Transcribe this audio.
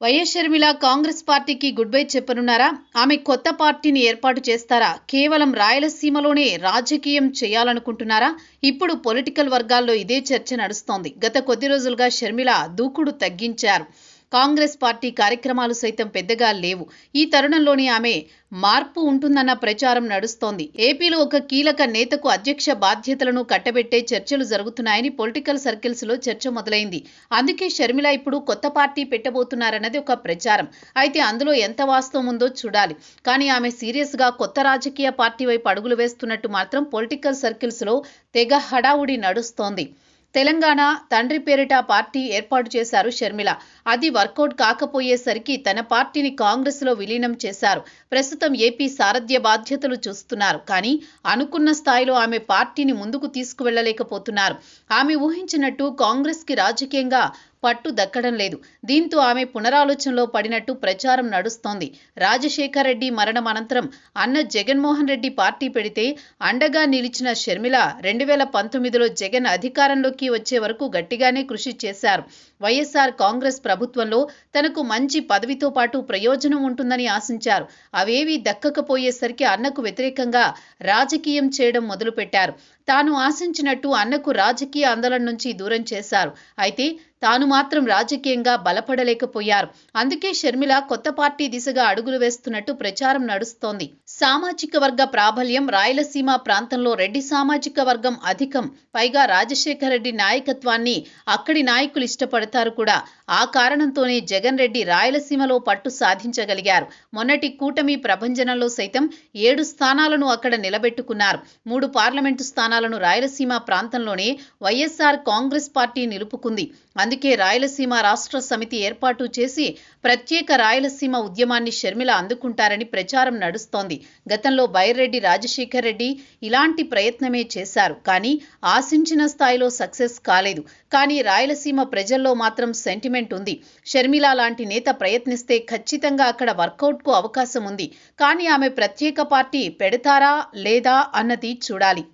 YS Sharmila Congress పార్టీకి good bye చెప్పనున్నారా? ఆమె కొత్త పార్టీని ఏర్పాటు చేస్తారా? కేవలం రాయలసీమలోనే రాజకీయం చేయాలనుకుంటున్నారా? ఇప్పుడు పొలిటికల్ వర్గాల్లో ఇదే చర్చ నడుస్తోంది. గత కొద్ది రోజులుగా షర్మిల దూకుడు తగ్గించారు. కాంగ్రెస్ పార్టీ కార్యక్రమాలు సైతం పెద్దగా లేవు. ఈ తరుణంలోనే ఆమె మార్పు ఉంటుందన్న ప్రచారం నడుస్తోంది. ఏపీలో ఒక కీలక నేతకు అధ్యక్ష బాధ్యతలను కట్టబెట్టే చర్చలు జరుగుతున్నాయని పొలిటికల్ సర్కిల్స్ లో చర్చ మొదలైంది. అందుకే షర్మిల ఇప్పుడు కొత్త పార్టీ పెట్టబోతున్నారన్నది ఒక ప్రచారం. అయితే అందులో ఎంత వాస్తవం ఉందో చూడాలి. కానీ ఆమె సీరియస్ గా కొత్త రాజకీయ పార్టీ వైపు అడుగులు వేస్తున్నట్టు మాత్రం పొలిటికల్ సర్కిల్స్ లో తెగ హడావుడి నడుస్తోంది. తెలంగాణ తండ్రి పేరిట పార్టీ ఏర్పాటు చేశారు షర్మిల. అది వర్కౌట్ కాకపోయేసరికి తన పార్టీని కాంగ్రెస్ లో విలీనం చేశారు. ప్రస్తుతం ఏపీ సారథ్య బాధ్యతలు చూస్తున్నారు. కానీ అనుకున్న స్థాయిలో ఆమె పార్టీని ముందుకు తీసుకువెళ్లలేకపోతున్నారు. ఆమె ఊహించినట్టు కాంగ్రెస్ కి రాజకీయంగా పట్టు దక్కడం లేదు. దీంతో ఆమె పునరాలోచనలో పడినట్టు ప్రచారం నడుస్తోంది. రాజశేఖర్ రెడ్డి మరణం అనంతరం అన్న జగన్మోహన్ రెడ్డి పార్టీ పెడితే అండగా నిలిచిన షర్మిల 2019లో జగన్ అధికారంలోకి వచ్చే వరకు గట్టిగానే కృషి చేశారు. వైఎస్ఆర్ కాంగ్రెస్ ప్రభుత్వంలో తనకు మంచి పదవితో పాటు ప్రయోజనం ఉంటుందని ఆశించారు. అవేవీ దక్కకపోయేసరికి అన్నకు వ్యతిరేకంగా రాజకీయం చేయడం మొదలుపెట్టారు. తాను ఆశించినట్టు అన్నకు రాజకీయ ఆందోళన నుంచి దూరం చేశారు. అయితే తాను మాత్రం రాజకీయంగా బలపడలేకపోయారు. అందుకే షర్మిల కొత్త పార్టీ దిశగా అడుగులు వేస్తున్నట్టు ప్రచారం నడుస్తోంది. సామాజిక వర్గ ప్రాబల్యం రాయలసీమ ప్రాంతంలో రెడ్డి సామాజిక వర్గం అధికం. పైగా రాజశేఖర్ రెడ్డి నాయకత్వాన్ని అక్కడి నాయకులు ఇష్టపడతారు కూడా. ఆ కారణంతోనే జగన్ రెడ్డి రాయలసీమలో పట్టు సాధించగలిగారు. మొన్నటి కూటమి ప్రభంజనంలో సైతం 7 స్థానాలను అక్కడ నిలబెట్టుకున్నారు. 3 పార్లమెంటు స్థానాలను రాయలసీమ ప్రాంతంలోనే వైఎస్ఆర్ కాంగ్రెస్ పార్టీ నిలుపుకుంది. అందుకే రాయలసీమ రాష్ట్ర సమితి ఏర్పాటు చేసి ప్రత్యేక రాయలసీమ ఉద్యమాన్ని షర్మిల అందుకుంటారని ప్రచారం నడుస్తోంది. గతంలో బైరెడ్డి రాజశేఖర్ రెడ్డి ఇలాంటి ప్రయత్నమే చేశారు. కానీ ఆశించిన స్థాయిలో సక్సెస్ కాలేదు. కానీ రాయలసీమ ప్రజల్లో మాత్రం సెంటిమెంట్ ఉంది. షర్మిల లాంటి నేత ప్రయత్నిస్తే ఖచ్చితంగా అక్కడ వర్కౌట్కు అవకాశం ఉంది. కానీ ఆమె ప్రత్యేక పార్టీ పెడతారా లేదా అన్నది చూడాలి.